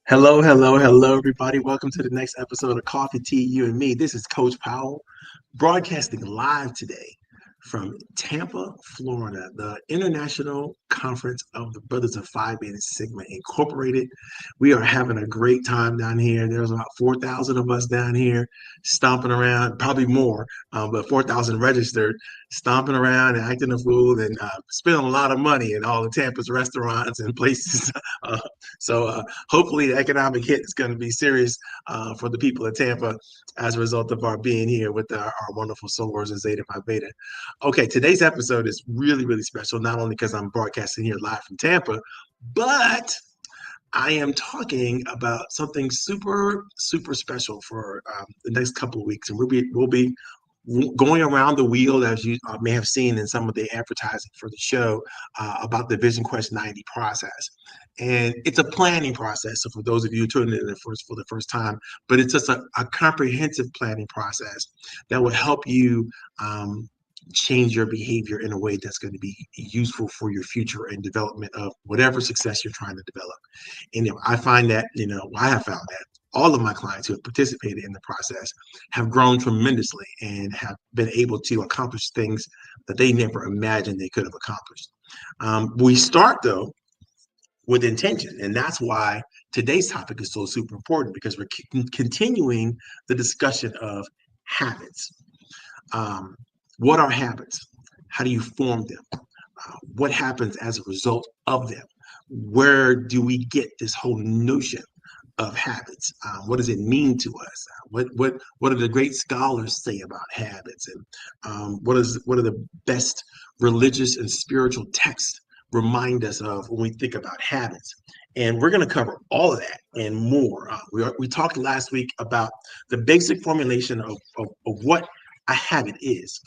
Hello, hello, hello, everybody. Welcome to the next episode of Coffee, Tea, You and Me. This is Coach Powell, broadcasting live today from Tampa, Florida, the International Conference of the Brothers of Phi Beta Sigma Incorporated. We are having a great time down here. There's about 4,000 of us down here stomping around, probably more, but 4,000 registered, stomping around and acting a fool and spending a lot of money in all the Tampa's restaurants and places. Uh, so hopefully the economic hit is going to be serious for the people of Tampa as a result of our being here with our wonderful soulers and Zeta Phi Beta. Okay, today's episode is really, really special, not only because I'm broadcasting here live from Tampa, but I am talking about something super, super special for the next couple of weeks. And we'll be going around the wheel, as you may have seen in some of the advertising for the show, about the VisionQuest 90 process. And it's a planning process. So for those of you tuning in for the first time, but it's just a comprehensive planning process that will help you change your behavior in a way that's going to be useful for your future and development of whatever success you're trying to develop. And I find that, I have found that all of my clients who have participated in the process have grown tremendously and have been able to accomplish things that they never imagined they could have accomplished. We start, though, with intention. And that's why today's topic is so super important, because we're continuing the discussion of habits. What are habits? How do you form them? What happens as a result of them? Where do we get this whole notion of habits? What does it mean to us? What do the great scholars say about habits? And what are the best religious and spiritual texts remind us of when we think about habits? And we're going to cover all of that and more. We talked last week about the basic formulation of what a habit is.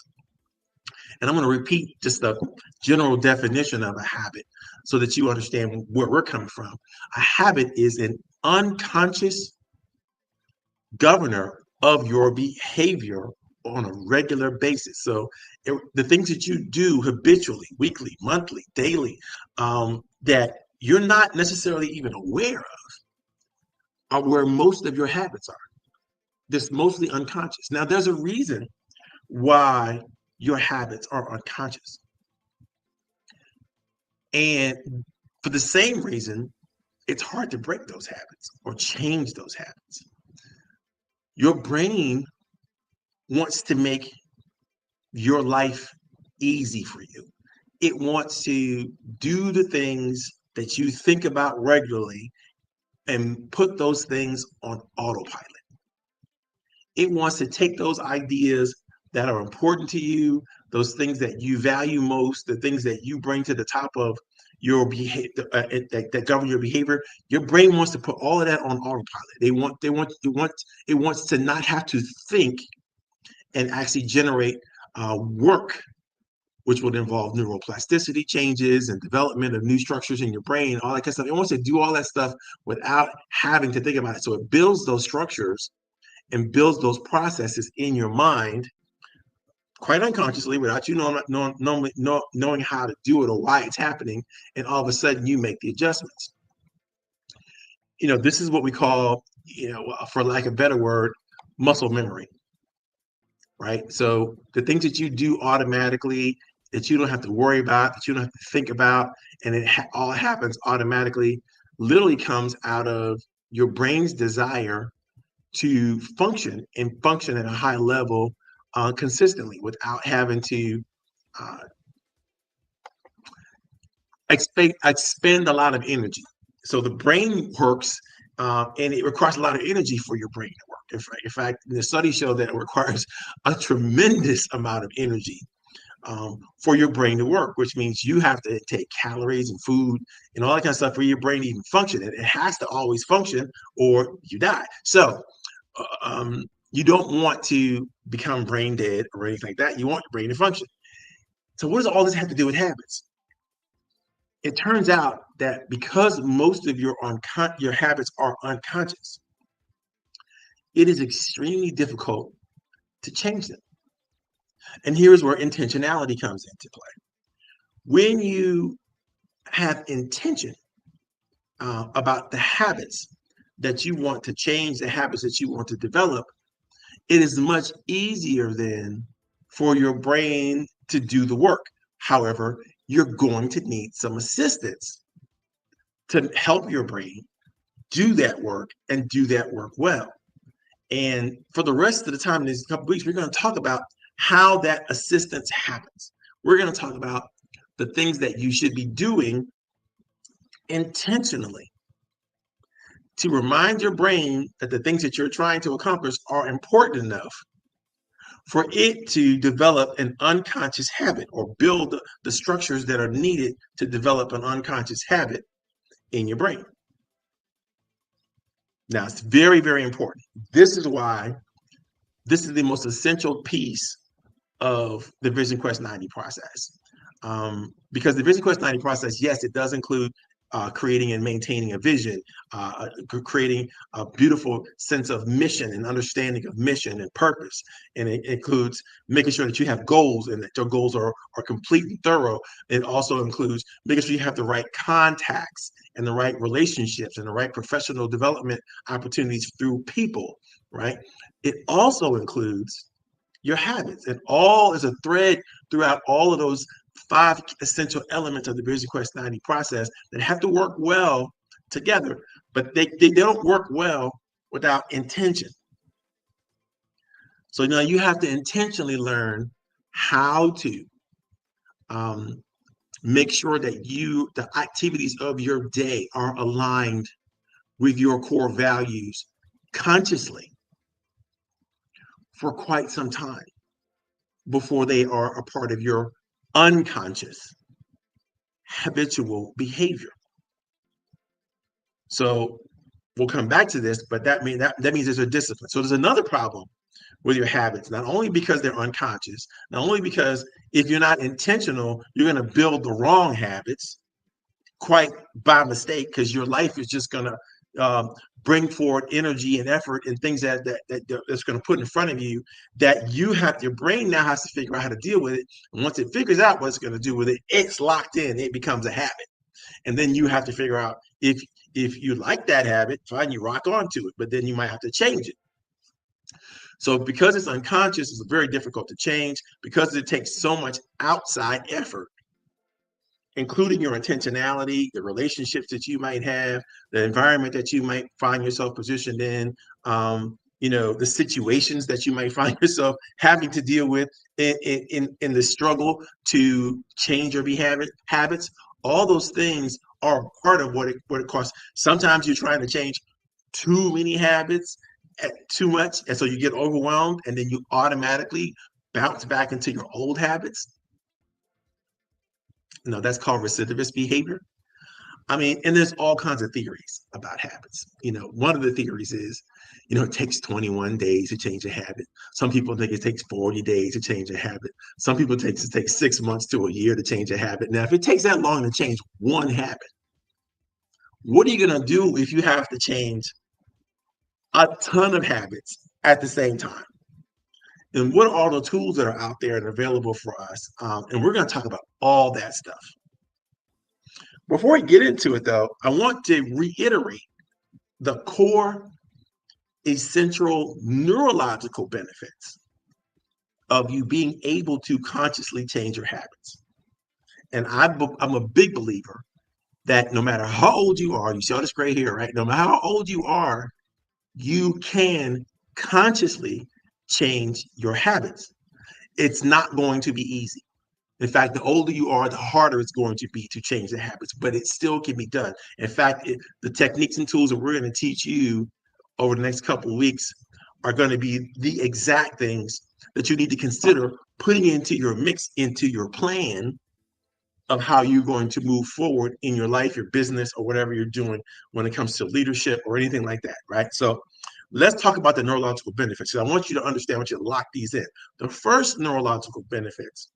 And I'm going to repeat just the general definition of a habit so that you understand where we're coming from. A habit is an unconscious governor of your behavior on a regular basis. So the things that you do habitually, weekly, monthly, daily, that you're not necessarily even aware of, are where most of your habits are. This mostly unconscious. Now, there's a reason why your habits are unconscious. And for the same reason, it's hard to break those habits or change those habits. Your brain wants to make your life easy for you. It wants to do the things that you think about regularly and put those things on autopilot. It wants to take those ideas that are important to you, those things that you value most, the things that you bring to the top of your behavior, that govern your behavior. Your brain wants to put all of that on autopilot. It wants to not have to think and actually generate work, which would involve neuroplasticity changes and development of new structures in your brain, all that kind of stuff. It wants to do all that stuff without having to think about it. So it builds those structures and builds those processes in your mind quite unconsciously, without you knowing how to do it or why it's happening, and all of a sudden you make the adjustments. This is what we call, for lack of a better word, muscle memory, right? So the things that you do automatically, that you don't have to worry about, that you don't have to think about, and it all happens automatically, literally comes out of your brain's desire to function at a high level consistently without having to expend a lot of energy. So the brain works, and it requires a lot of energy for your brain to work. In fact, the studies show that it requires a tremendous amount of energy for your brain to work, which means you have to take calories and food and all that kind of stuff for your brain to even function. And it has to always function or you die. So you don't want to become brain dead or anything like that. You want your brain to function. So what does all this have to do with habits? It turns out that because most of your habits are unconscious, it is extremely difficult to change them. And here's where intentionality comes into play. When you have intention about the habits that you want to change, the habits that you want to develop, it is much easier then for your brain to do the work. However, you're going to need some assistance to help your brain do that work and do that work well. And for the rest of the time in these couple of weeks, we're going to talk about how that assistance happens. We're going to talk about the things that you should be doing intentionally to remind your brain that the things that you're trying to accomplish are important enough for it to develop an unconscious habit or build the structures that are needed to develop an unconscious habit in your brain. Now, it's very, very important. This is why this is the most essential piece of the VisionQuest 90 process. Because the VisionQuest 90 process, yes, it does include creating and maintaining a vision, creating a beautiful sense of mission and understanding of mission and purpose. And it includes making sure that you have goals and that your goals are completely thorough. It also includes making sure you have the right contacts and the right relationships and the right professional development opportunities through people, right? It also includes your habits. And all is a thread throughout all of those 5 essential elements of the VisionQuest 90 process that have to work well together, but they don't work well without intention. So now you have to intentionally learn how to make sure that the activities of your day are aligned with your core values consciously for quite some time before they are a part of your unconscious habitual behavior. So we'll come back to this, but that means there's a discipline. So there's another problem with your habits, not only because they're unconscious, not only because if you're not intentional, you're going to build the wrong habits quite by mistake, because your life is just going to bring forward energy and effort and things that's going to put in front of you that your brain now has to figure out how to deal with it. And once it figures out what it's going to do with it, it's locked in. It becomes a habit. And then you have to figure out if you like that habit, fine, you rock onto it, but then you might have to change it. So because it's unconscious, it's very difficult to change because it takes so much outside effort, including your intentionality, the relationships that you might have, the environment that you might find yourself positioned in, the situations that you might find yourself having to deal with in the struggle to change your habits. All those things are part of what it costs. Sometimes you're trying to change too many habits, too much, and so you get overwhelmed, and then you automatically bounce back into your old habits. That's called recidivist behavior. I mean, and there's all kinds of theories about habits. One of the theories is, it takes 21 days to change a habit. Some people think it takes 40 days to change a habit. Some people think it takes 6 months to a year to change a habit. Now, if it takes that long to change one habit, what are you going to do if you have to change a ton of habits at the same time? And what are all the tools that are out there and available for us? And we're going to talk about all that stuff. Before we get into it, though, I want to reiterate the core essential neurological benefits of you being able to consciously change your habits. And I'm a big believer that no matter how old you are, you see all this gray hair, right? No matter how old you are, you can consciously change your habits. It's not going to be easy. In fact, the older you are, the harder it's going to be to change the habits, but it still can be done. In fact, the techniques and tools that we're going to teach you over the next couple of weeks are going to be the exact things that you need to consider putting into your mix, into your plan of how you're going to move forward in your life, your business, or whatever you're doing when it comes to leadership or anything like that, right? So let's talk about the neurological benefits. I want you to understand, I want you to lock these in. The first neurological benefits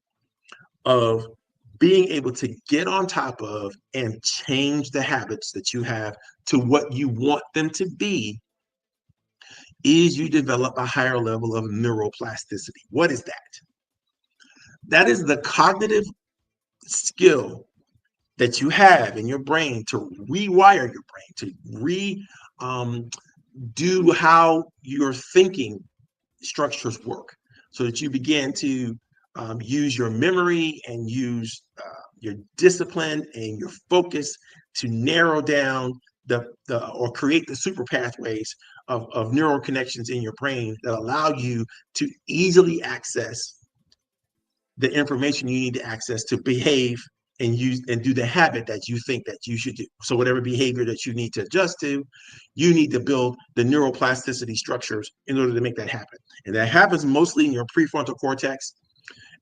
of being able to get on top of and change the habits that you have to what you want them to be is you develop a higher level of neuroplasticity. What is that? That is the cognitive skill that you have in your brain to rewire your brain, to um, do how your thinking structures work, so that you begin to use your memory and use your discipline and your focus to narrow down the or create the super pathways of neural connections in your brain that allow you to easily access the information you need to access to behave and use and do the habit that you think that you should do. So whatever behavior that you need to adjust to, you need to build the neuroplasticity structures in order to make that happen. And that happens mostly in your prefrontal cortex.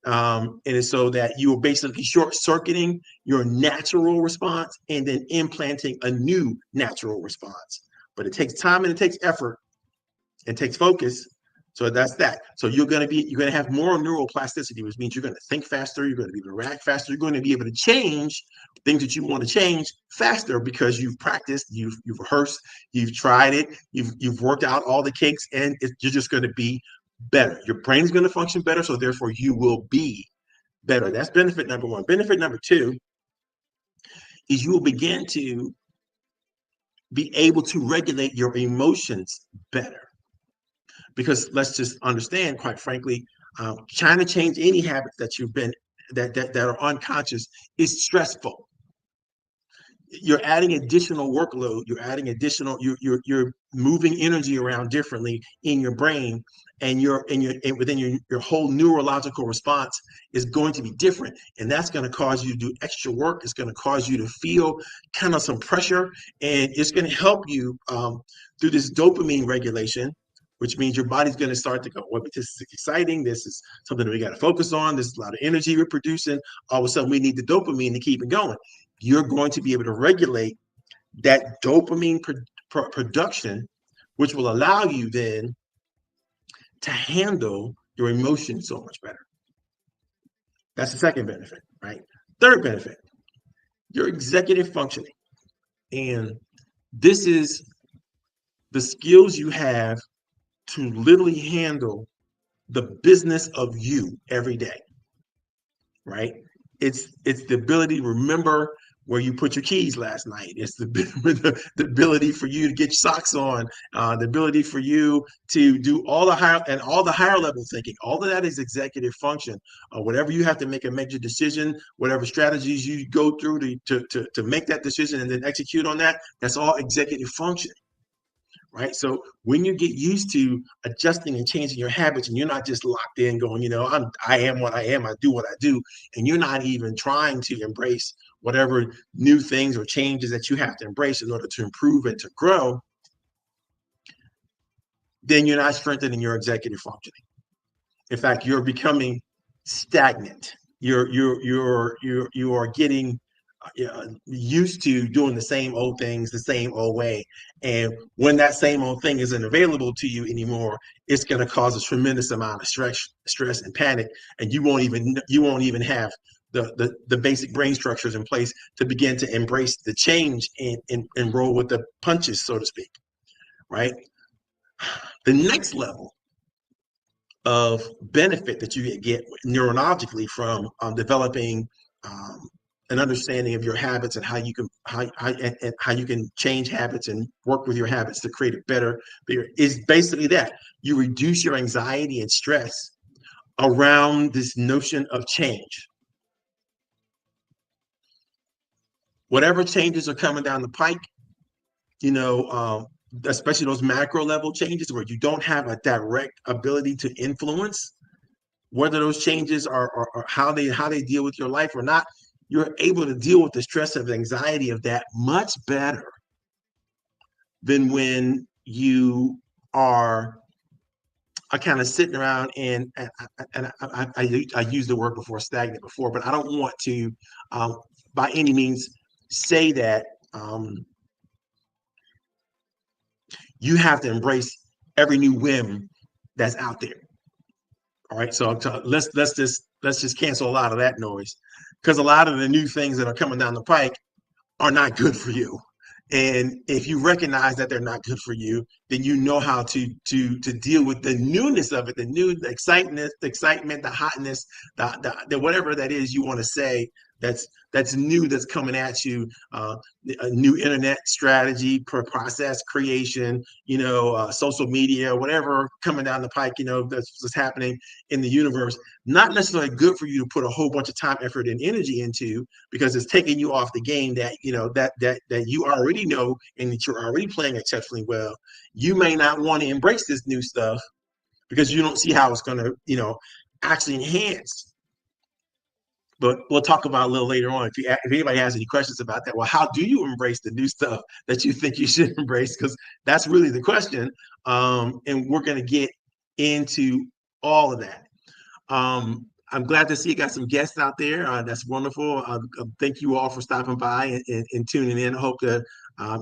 And it's so that you are basically short circuiting your natural response and then implanting a new natural response. But it takes time and it takes effort and takes focus. So that's that. So you're going to have more neuroplasticity, which means you're going to think faster. You're going to be able to react faster. You're going to be able to change things that you want to change faster because you've practiced, you've rehearsed, you've tried it, you've worked out all the kinks, and you're just going to be better. Your brain's going to function better, so therefore you will be better. That's benefit number one. Benefit number two is you will begin to be able to regulate your emotions better. Because let's just understand, quite frankly, trying to change any habits that you've been that are unconscious is stressful. You're adding additional workload. You're adding additional. You're moving energy around differently in your brain, and within your whole neurological response is going to be different, and that's going to cause you to do extra work. It's going to cause you to feel kind of some pressure, and it's going to help you through this dopamine regulation, which means your body's going to start to go, well, this is exciting. This is something that we got to focus on. This is a lot of energy we're producing. All of a sudden, we need the dopamine to keep it going. You're going to be able to regulate that dopamine production, which will allow you then to handle your emotions so much better. That's the second benefit, right? Third benefit, your executive functioning. And this is the skills you have to literally handle the business of you every day, right? It's the ability to remember where you put your keys last night. It's the ability for you to get your socks on, the ability for you to do all the higher level thinking. All of that is executive function. Whatever you have to make a major decision, whatever strategies you go through to make that decision and then execute on that, that's all executive function. Right. So when you get used to adjusting and changing your habits, and you're not just locked in going, I am what I am, I do what I do, and you're not even trying to embrace whatever new things or changes that you have to embrace in order to improve and to grow, then you're not strengthening your executive functioning. In fact, you're becoming stagnant. You are getting used to doing the same old things the same old way, and when that same old thing isn't available to you anymore, it's going to cause a tremendous amount of stress and panic, and you won't even have the basic brain structures in place to begin to embrace the change and roll with the punches, so to speak. Right. The next level of benefit that you get neurologically from developing an understanding of your habits and how you can change habits and work with your habits to create a better is basically that you reduce your anxiety and stress around this notion of change. Whatever changes are coming down the pike, especially those macro level changes where you don't have a direct ability to influence whether those changes are how they deal with your life or not, you're able to deal with the stress of anxiety of that much better than when you are kind of sitting around and I used the word before, stagnant before, but I don't want to by any means say that you have to embrace every new whim that's out there. All right, so let's just cancel a lot of that noise, because a lot of the new things that are coming down the pike are not good for you. And if you recognize that they're not good for you, then you know how to deal with the newness of it, the excitement, the hotness, the whatever that is you want to say that's new, that's coming at you, a new internet strategy, process creation, social media, whatever coming down the pike, that's happening in the universe. Not necessarily good for you to put a whole bunch of time, effort, and energy into, because it's taking you off the game that that you already know and that you're already playing exceptionally well. You may not want to embrace this new stuff because you don't see how it's going to, actually enhance. But we'll talk about a little later on. If anybody has any questions about that, well, how do you embrace the new stuff that you think you should embrace? Because that's really the question. And we're going to get into all of that. I'm glad to see you got some guests out there. That's wonderful. Thank you all for stopping by and tuning in. I hope that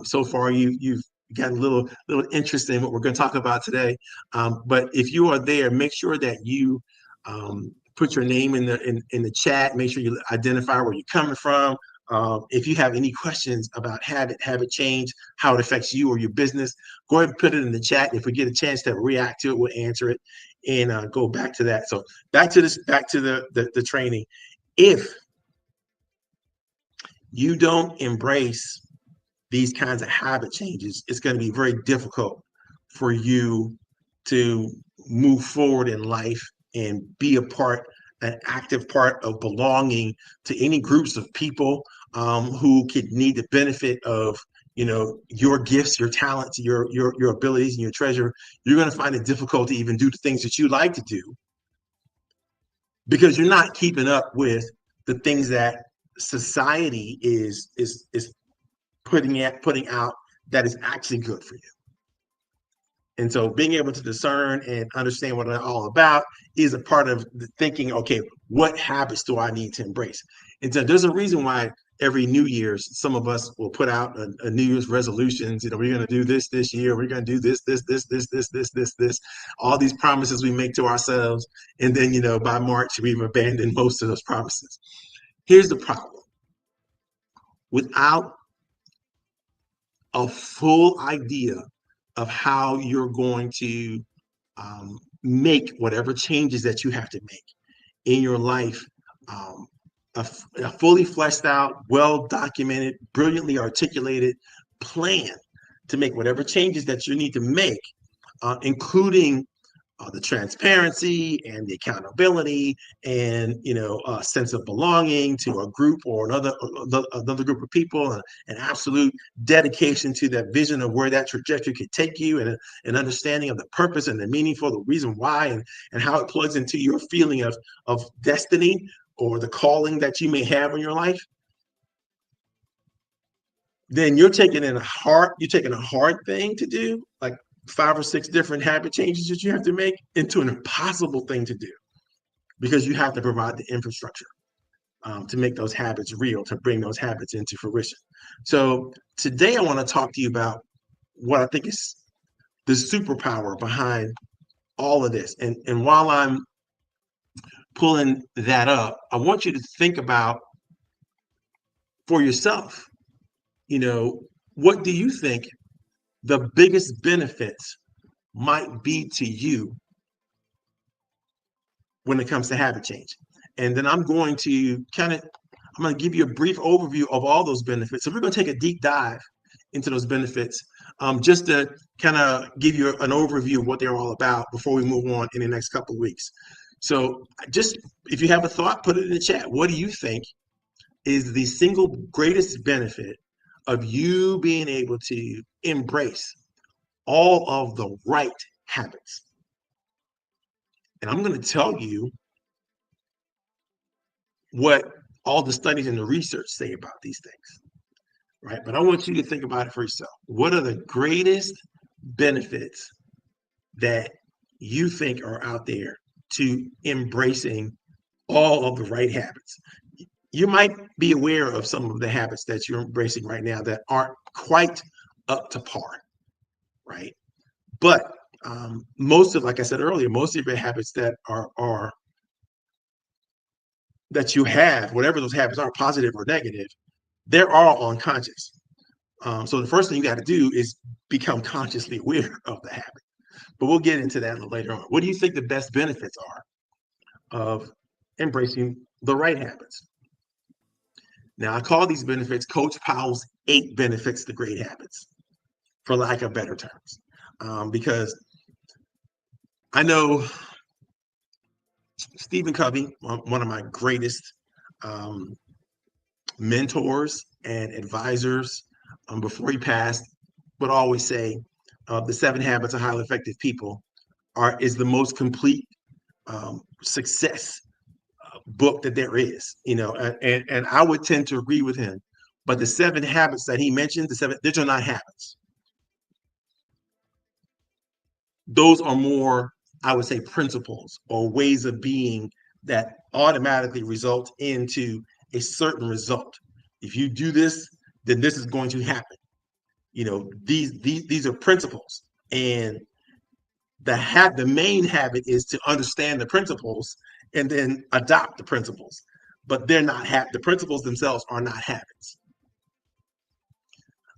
so far you've got a little interest in what we're going to talk about today. But if you are there, make sure that you put your name in the chat. Make sure you identify where you're coming from. If you have any questions about habit change, how it affects you or your business, go ahead and put it in the chat. If we get a chance to react to it, we'll answer it and go back to that. So back to the training. If you don't embrace these kinds of habit changes, it's going to be very difficult for you to move forward in life and be an active part of belonging to any groups of people who could need the benefit of your gifts, your talents, your abilities, and your treasure. You're going to find it difficult to even do the things that you like to do because you're not keeping up with the things that society is putting out that is actually good for you. And so being able to discern and understand what they're all about is a part of the thinking, okay, what habits do I need to embrace? And so there's a reason why every New Year's, some of us will put out a New Year's resolutions. We're going to do this year. We're going to do this, all these promises we make to ourselves. And then, by March, we've abandoned most of those promises. Here's the problem. Without a full idea of how you're going to make whatever changes that you have to make in your life, a fully fleshed out, well-documented, brilliantly articulated plan to make whatever changes that you need to make, including the transparency and the accountability and a sense of belonging to a group or another group of people, and an absolute dedication to that vision of where that trajectory could take you, and an understanding of the purpose and the meaningful, the reason why, and how it plugs into your feeling of destiny or the calling that you may have in your life. Then you're taking a hard thing to do, like 5 or 6 different habit changes that you have to make, into an impossible thing to do, because you have to provide the infrastructure to make those habits real, to bring those habits into fruition. So today I want to talk to you about what I think is the superpower behind all of this. And while I'm pulling that up, I want you to think about for yourself, what do you think the biggest benefits might be to you when it comes to habit change? And then I'm going to give you a brief overview of all those benefits. So we're going to take a deep dive into those benefits, just to kind of give you an overview of what they're all about before we move on in the next couple of weeks. So just, if you have a thought, put it in the chat. What do you think is the single greatest benefit of you being able to embrace all of the right habits? And I'm going to tell you what all the studies and the research say about these things, right? But I want you to think about it for yourself. What are the greatest benefits that you think are out there to embracing all of the right habits? You might be aware of some of the habits that you're embracing right now that aren't quite up to par, right? But like I said earlier, most of your habits that are that you have, whatever those habits are, positive or negative, they're all unconscious. So the first thing you got to do is become consciously aware of the habit. But we'll get into that later on. What do you think the best benefits are of embracing the right habits? Now, I call these benefits Coach Powell's 8 benefits to great habits, for lack of better terms, because I know Stephen Covey, one of my greatest um, mentors and advisors, before he passed, would always say the 7 habits of highly effective people is the most complete success book that there is, and I would tend to agree with him. But the 7 habits that he mentioned, these are not habits. Those are more, I would say, principles or ways of being that automatically result into a certain result. If you do this, then this is going to happen. These are principles, and the main habit is to understand the principles and then adopt the principles. But they're not the principles themselves are not habits.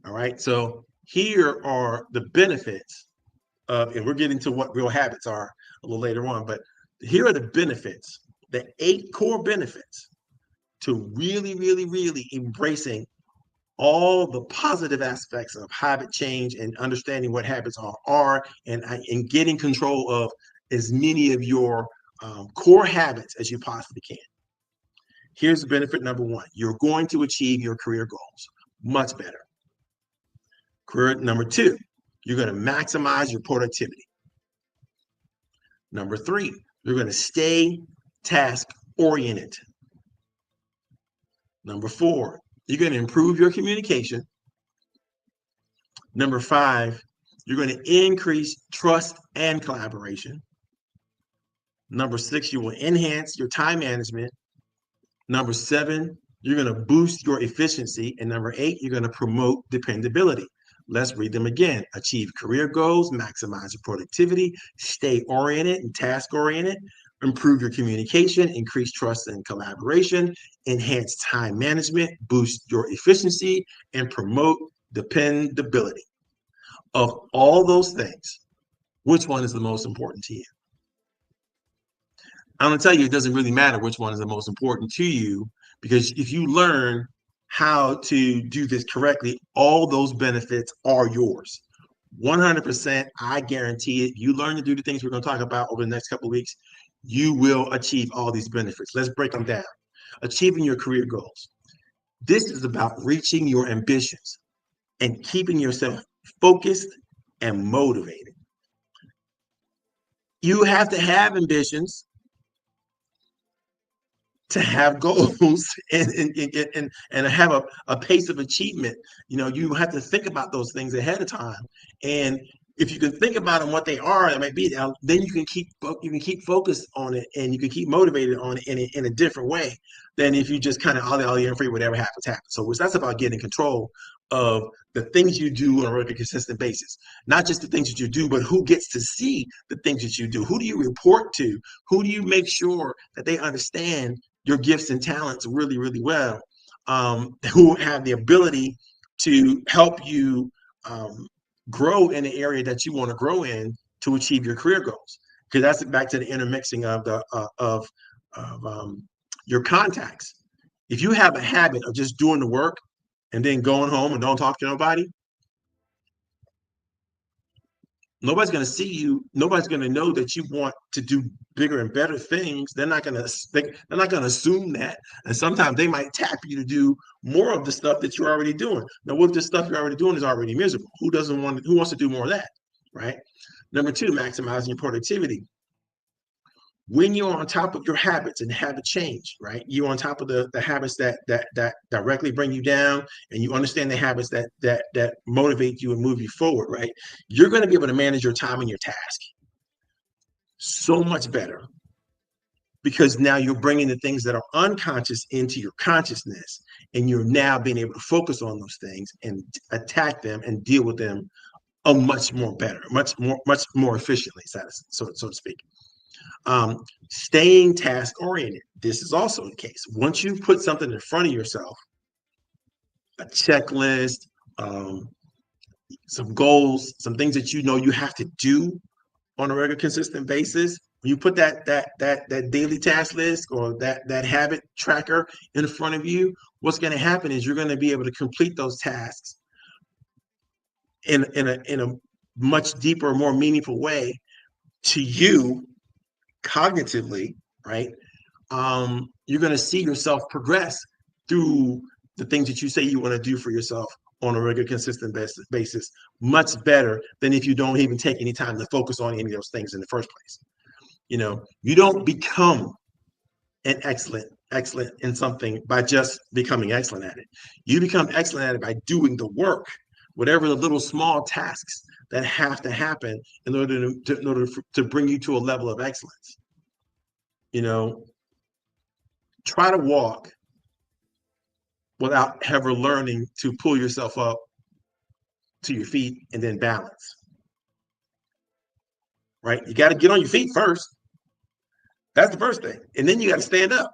All right. So here are the benefits and we're getting to what real habits are a little later on, but here are the benefits, the 8 core benefits to really, really, really embracing all the positive aspects of habit change and understanding what habits are and getting control of as many of your core habits as you possibly can. Here's benefit number 1. You're going to achieve your career goals much better. Career number 2, you're going to maximize your productivity. Number 3, you're going to stay task oriented. Number 4, you're going to improve your communication. Number 5, you're going to increase trust and collaboration. Number 6, you will enhance your time management. Number 7, you're going to boost your efficiency. And number 8, you're going to promote dependability. Let's read them again. Achieve career goals, maximize your productivity, stay oriented and task oriented, improve your communication, increase trust and collaboration, enhance time management, boost your efficiency, and promote dependability. Of all those things, which one is the most important to you? I'm going to tell you, it doesn't really matter which one is the most important to you, because if you learn how to do this correctly, all those benefits are yours. 100%, I guarantee it. You learn to do the things we're going to talk about over the next couple of weeks, you will achieve all these benefits. Let's break them down. Achieving your career goals. This is about reaching your ambitions and keeping yourself focused and motivated. You have to have ambitions to have goals and have a pace of achievement. You have to think about those things ahead of time. And if you can think about them, what they are, it might be, then you can keep focused on it, and you can keep motivated on it in a different way than if you just kind of ollie and free, whatever happens. So that's about getting control of the things you do on a regular, consistent basis. Not just the things that you do, but who gets to see the things that you do. Who do you report to? Who do you make sure that they understand your gifts and talents really, really well, who have the ability to help you grow in the area that you want to grow in to achieve your career goals. Because that's back to the intermixing of your contacts. If you have a habit of just doing the work and then going home and don't talk to nobody, nobody's going to see you. Nobody's going to know that you want to do bigger and better things. They're not going to assume that. And sometimes they might tap you to do more of the stuff that you're already doing. Now, what if the stuff you're already doing is already miserable? Who wants to do more of that, right? Number 2, maximizing your productivity. When you're on top of your habits and habit change, right? You're on top of the habits that directly bring you down, and you understand the habits that motivate you and move you forward, right? You're going to be able to manage your time and your task so much better, because now you're bringing the things that are unconscious into your consciousness, and you're now being able to focus on those things and attack them and deal with them much more efficiently, so to speak. Staying task oriented. This is also the case. Once you put something in front of yourself, a checklist, some goals, some things that you have to do on a regular, consistent basis, when you put that daily task list or that habit tracker in front of you, what's going to happen is you're going to be able to complete those tasks in a much deeper, more meaningful way to you cognitively, right? You're going to see yourself progress through the things that you say you want to do for yourself on a regular, consistent basis much better than if you don't even take any time to focus on any of those things in the first place. You don't become an excellent in something by just becoming excellent at it. You become excellent at it by doing the work, whatever the little small tasks that have to happen in order to bring you to a level of excellence. Try to walk without ever learning to pull yourself up to your feet and then balance. Right? You got to get on your feet first. That's the first thing. And then you got to stand up.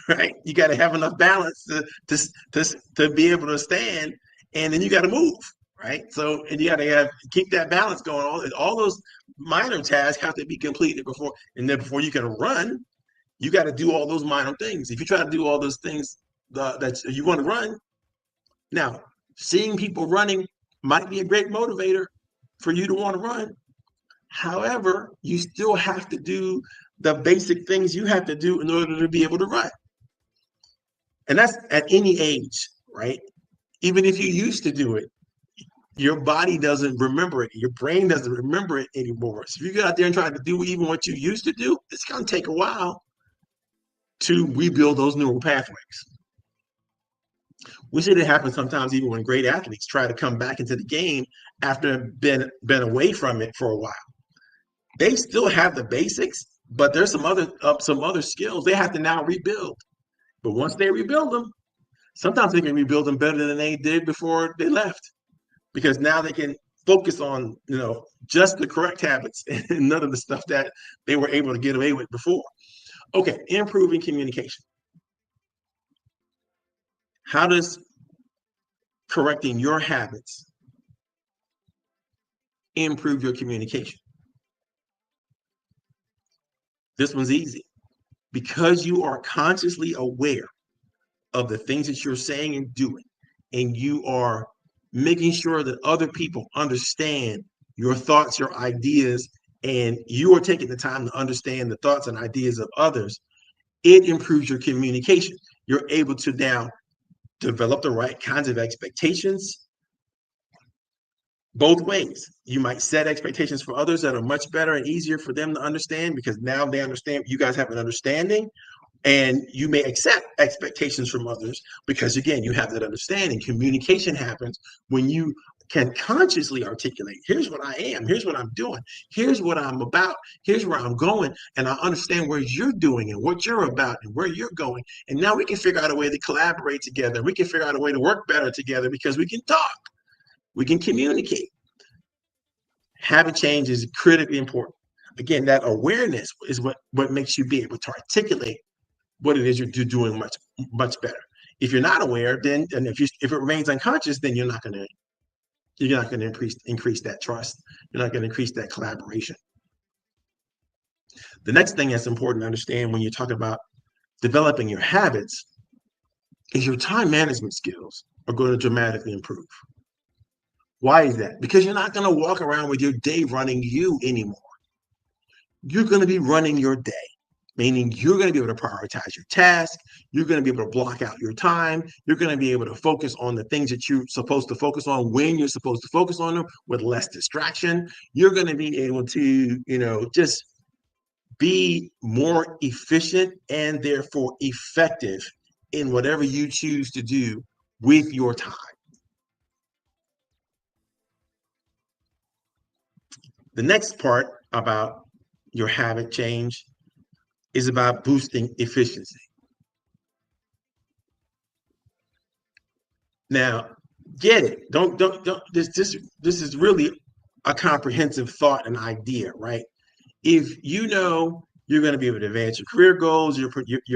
Right? You got to have enough balance to be able to stand, and then you got to move. Right? So, and you got to keep that balance going. All those minor tasks have to be completed before you can run. You got to do all those minor things. If you try to do all those things that you want to run, now seeing people running might be a great motivator for you to want to run. However, you still have to do the basic things you have to do in order to be able to run. And that's at any age, right? Even if you used to do it, your body doesn't remember it. Your brain doesn't remember it anymore. So if you get out there and try to do even what you used to do, it's going to take a while to rebuild those neural pathways. We see it happen sometimes even when great athletes try to come back into the game after been away from it for a while. They still have the basics, but there's some other skills they have to now rebuild. But once they rebuild them, sometimes they can rebuild them better than they did before they left, because now they can focus on just the correct habits and none of the stuff that they were able to get away with before. Okay, improving communication. How does correcting your habits improve your communication? This one's easy. Because you are consciously aware of the things that you're saying and doing, and you are making sure that other people understand your thoughts, your ideas, and you are taking the time to understand the thoughts and ideas of others, it improves your communication. You're able to now develop the right kinds of expectations both ways. You might set expectations for others that are much better and easier for them to understand, because now they understand, you guys have an understanding, and you may accept expectations from others because, again, you have that understanding. Communication happens when you can consciously articulate, here's what I am, here's what I'm doing, here's what I'm about, here's where I'm going, and I understand where you're doing and what you're about and where you're going. And now we can figure out a way to collaborate together. We can figure out a way to work better together because we can talk. We can communicate. Habit change is critically important. Again, that awareness is what makes you be able to articulate what it is you're doing much better. If you're not aware, then, and if it remains unconscious, then you're not going to increase that trust. You're not going to increase that collaboration. The next thing that's important to understand when you're talking about developing your habits is your time management skills are going to dramatically improve. Why is that? Because you're not going to walk around with your day running you anymore. You're going to be running your day, meaning you're going to be able to prioritize your task. You're going to be able to block out your time. You're going to be able to focus on the things that you're supposed to focus on when you're supposed to focus on them with less distraction. You're going to be able to, just be more efficient and therefore effective in whatever you choose to do with your time. The next part about your habit change is about boosting efficiency. Now, get it. Don't. This is really a comprehensive thought and idea, right? If you know you're going to be able to advance your career goals, you're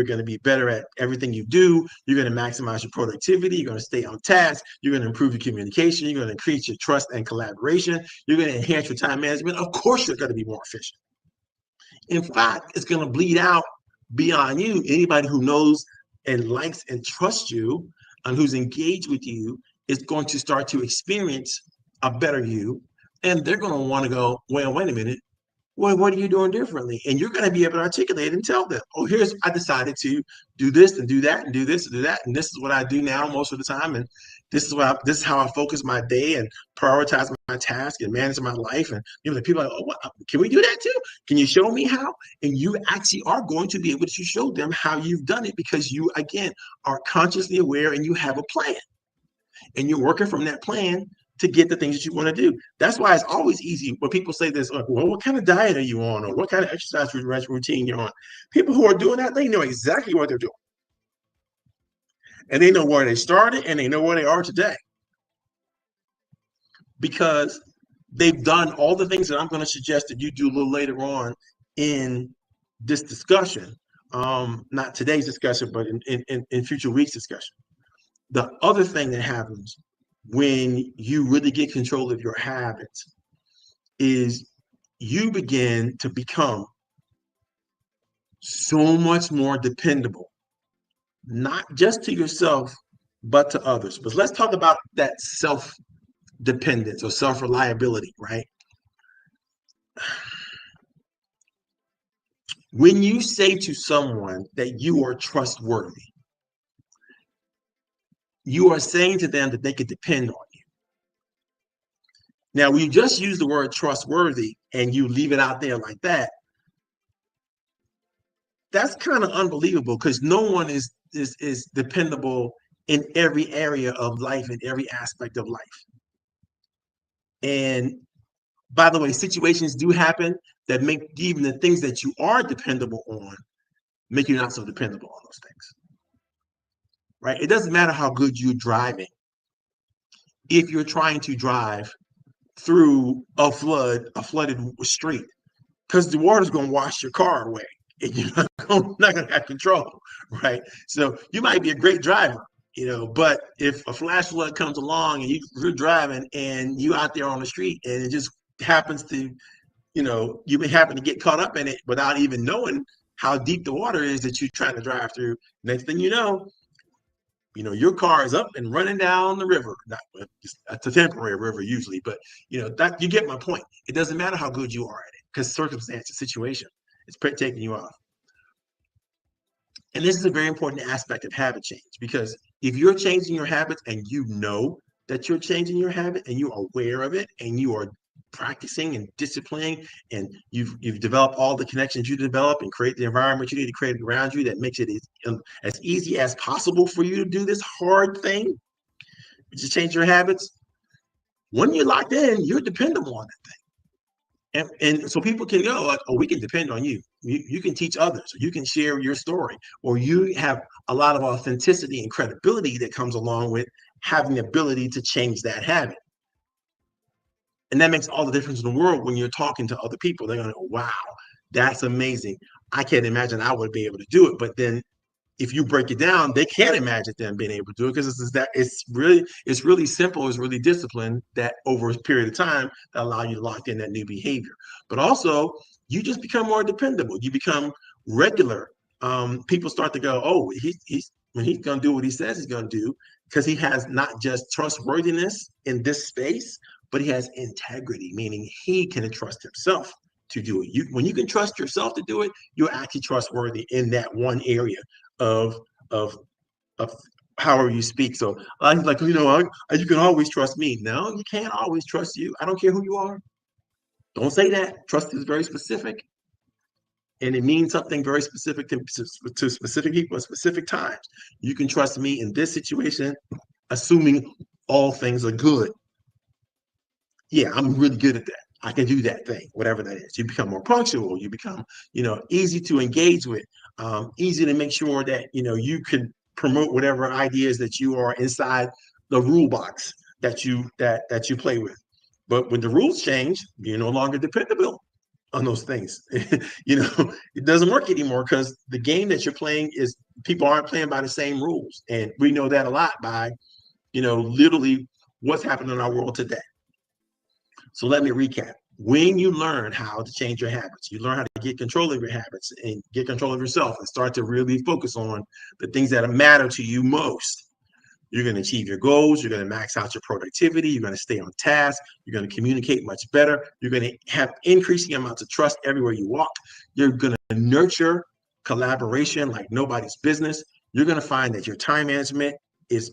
going to be better at everything you do, you're going to maximize your productivity, you're going to stay on task, you're going to improve your communication, you're going to increase your trust and collaboration, you're going to enhance your time management, of course you're going to be more efficient. In fact, it's going to bleed out beyond you. Anybody who knows and likes and trusts you and who's engaged with you is going to start to experience a better you. And they're going to want to go, well, wait a minute. Well, what are you doing differently? And you're going to be able to articulate and tell them, oh, I decided to do this and do that and do this and do that. And this is what I do now most of the time. And this is how I focus my day and prioritize my task and manage my life. And the people are like, oh, what, can we do that too? Can you show me how? And you actually are going to be able to show them how you've done it because you, again, are consciously aware and you have a plan. And you're working from that plan to get the things that you want to do. That's why it's always easy when people say this, like, well, what kind of diet are you on? Or what kind of exercise routine you're on? People who are doing that, they know exactly what they're doing. And they know where they started and they know where they are today. Because they've done all the things that I'm going to suggest that you do a little later on in this discussion. Not today's discussion, but in future weeks' discussion. The other thing that happens when you really get control of your habits is you begin to become so much more dependable, not just to yourself, but to others. But let's talk about that self-dependence or self-reliability, right? When you say to someone that you are trustworthy, you are saying to them that they could depend on you. Now, when you just use the word trustworthy and you leave it out there like that, that's kind of unbelievable because no one is dependable in every area of life, in every aspect of life. And by the way, situations do happen that make even the things that you are dependable on make you not so dependable on those things. Right? It doesn't matter how good you're driving. If you're trying to drive through a flooded street, because the water's going to wash your car away and you're not going to have control, right? So you might be a great driver, but if a flash flood comes along and you're driving and you out there on the street and it just happens to, you may happen to get caught up in it without even knowing how deep the water is that you're trying to drive through. Next thing you know, your car is up and running down the river. It's a temporary river usually, but that you get my point. It doesn't matter how good you are at it because circumstance, the situation, is taking you off. And this is a very important aspect of habit change because if you're changing your habits and you know that you're changing your habit and you're aware of it and you are practicing and disciplining and you've developed all the connections you develop and create the environment you need to create around you that makes it as easy as possible for you to do this hard thing, which is change your habits. When you're locked in, you're dependable on that thing. And so people can go like, oh, we can depend on you. You can teach others, or you can share your story, or you have a lot of authenticity and credibility that comes along with having the ability to change that habit. And that makes all the difference in the world when you're talking to other people. They're going to go, wow, that's amazing. I can't imagine I would be able to do it. But then if you break it down, they can't imagine them being able to do it because it's really simple, it's really disciplined that over a period of time that allow you to lock in that new behavior. But also you just become more dependable. You become regular. People start to go, oh, he's when he's going to do what he says he's going to do because he has not just trustworthiness in this space, but he has integrity, meaning he can trust himself to do it. When you can trust yourself to do it, you're actually trustworthy in that one area of however you speak. So I'm like, you can always trust me. No, you can't always trust you. I don't care who you are. Don't say that. Trust is very specific. And it means something very specific to specific people at specific times. You can trust me in this situation, assuming all things are good. Yeah, I'm really good at that. I can do that thing, whatever that is. You become more punctual. You become, easy to engage with, easy to make sure that, you can promote whatever ideas that you are inside the rule box that you play with. But when the rules change, you're no longer dependable on those things. It doesn't work anymore because the game that you're playing is people aren't playing by the same rules. And we know that a lot by, literally what's happening in our world today. So let me recap. When you learn how to change your habits, you learn how to get control of your habits and get control of yourself and start to really focus on the things that matter to you most. You're going to achieve your goals. You're going to max out your productivity. You're going to stay on task. You're going to communicate much better. You're going to have increasing amounts of trust everywhere you walk. You're going to nurture collaboration like nobody's business. You're going to find that your time management is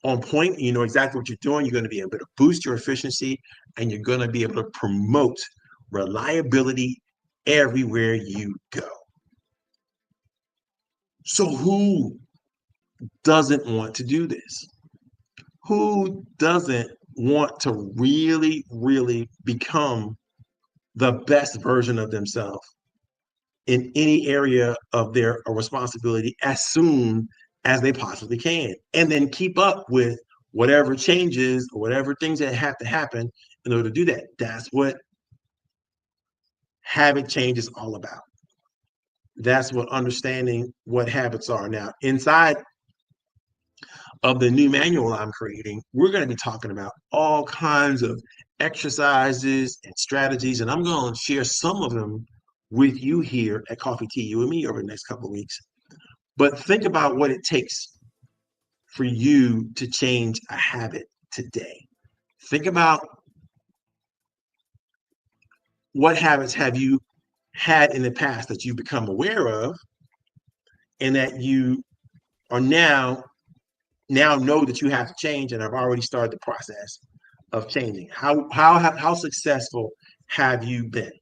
on point. You know exactly what you're doing. You're going to be able to boost your efficiency, and you're going to be able to promote reliability everywhere you go. So who doesn't want to do this? Who doesn't want to really, really become the best version of themselves in any area of their responsibility as soon as they possibly can, and then keep up with whatever changes or whatever things that have to happen in order to do that? That's what habit change is all about. That's what understanding what habits are. Now, inside of the new manual I'm creating, we're going to be talking about all kinds of exercises and strategies, and I'm going to share some of them with you here at Coffee Tea, You and Me, over the next couple of weeks. But think about what it takes for you to change a habit today. Think about what habits have you had in the past that you've become aware of and that you are now know that you have to change and have already started the process of changing. How successful have you been?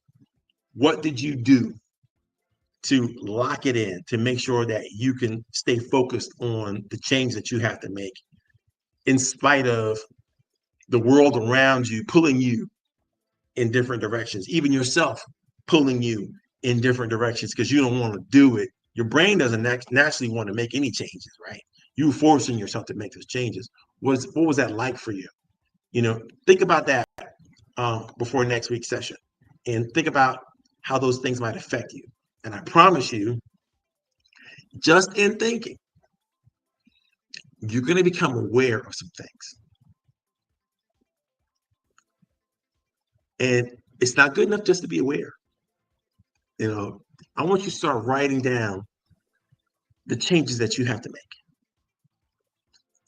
What did you do to lock it in, to make sure that you can stay focused on the change that you have to make in spite of the world around you pulling you in different directions, even yourself pulling you in different directions because you don't want to do it. Your brain doesn't naturally want to make any changes, right? You're forcing yourself to make those changes. What was that like for you? Think about that before next week's session, and think about how those things might affect you. And I promise you, just in thinking, you're going to become aware of some things. And it's not good enough just to be aware. I want you to start writing down the changes that you have to make.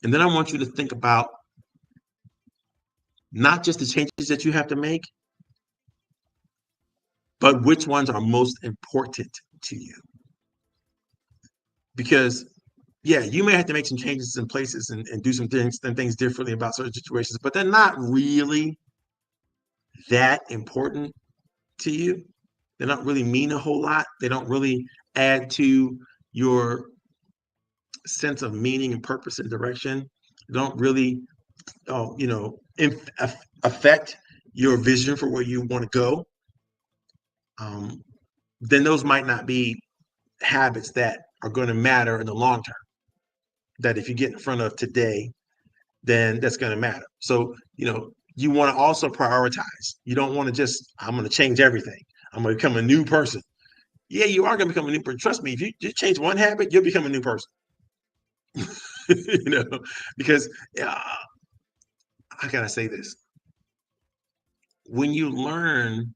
And then I want you to think about not just the changes that you have to make, but which ones are most important to you. Because, yeah, you may have to make some changes in places and do some things differently about certain situations, but they're not really that important to you. They don't really mean a whole lot. They don't really add to your sense of meaning and purpose and direction. They don't really, affect your vision for where you want to go. Then those might not be habits that are going to matter in the long term. That if you get in front of today, then that's going to matter. So, you want to also prioritize. You don't want to just, I'm going to change everything. I'm going to become a new person. Yeah, you are going to become a new person. Trust me, if you just change one habit, you'll become a new person. Because how can I say this? When you learn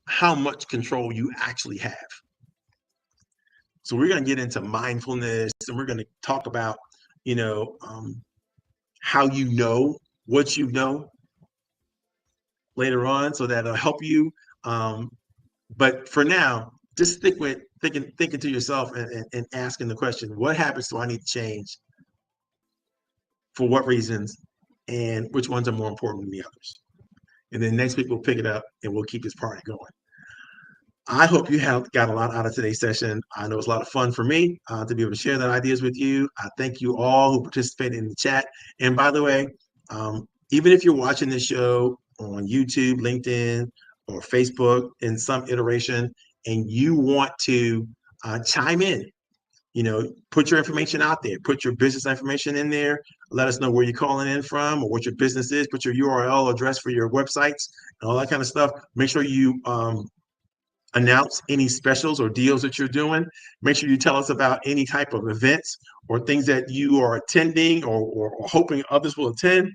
how much control you actually have. So we're going to get into mindfulness, and we're going to talk about, how you know what you know later on, so that'll help you. But for now, just stick with thinking to yourself and asking the question, what habits do I need to change? For what reasons? And which ones are more important than the others? And then next week we'll pick it up and we'll keep this party going. I hope you have got a lot out of today's session. I know it's a lot of fun for me to be able to share that ideas with you. I thank you all who participated in the chat. And by the way, even if you're watching this show on YouTube, LinkedIn, or Facebook in some iteration, and you want to chime in, put your information out there, put your business information in there, let us know where you're calling in from or what your business is, put your URL address for your websites and all that kind of stuff. Make sure you announce any specials or deals that you're doing. Make sure you tell us about any type of events or things that you are attending or hoping others will attend.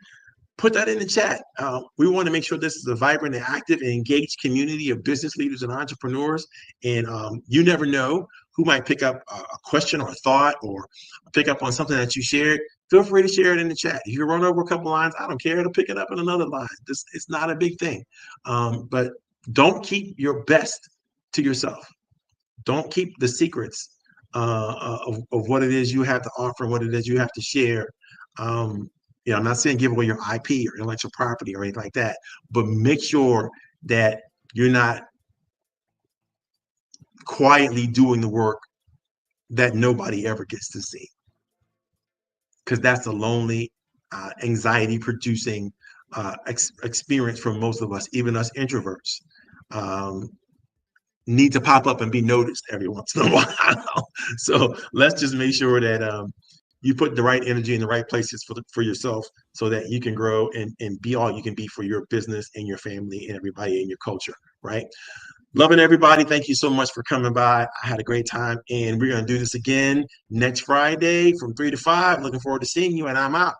put that in the chat. We want to make sure this is a vibrant and active and engaged community of business leaders and entrepreneurs. And you never know who might pick up a question or a thought or pick up on something that you shared. Feel free to share it in the chat. If you run over a couple lines, I don't care to pick it up in another line. It's not a big thing. But don't keep your best to yourself. Don't keep the secrets of what it is you have to offer and what it is you have to share. I'm not saying give away your IP or intellectual property or anything like that, but make sure that you're not quietly doing the work that nobody ever gets to see, because that's a lonely, anxiety-producing experience for most of us, even us introverts. Need to pop up and be noticed every once in a while. So let's just make sure that you put the right energy in the right places for yourself so that you can grow and be all you can be for your business and your family and everybody in your culture, right? Loving everybody. Thank you so much for coming by. I had a great time, and we're going to do this again next Friday from 3 to 5. Looking forward to seeing you, and I'm out.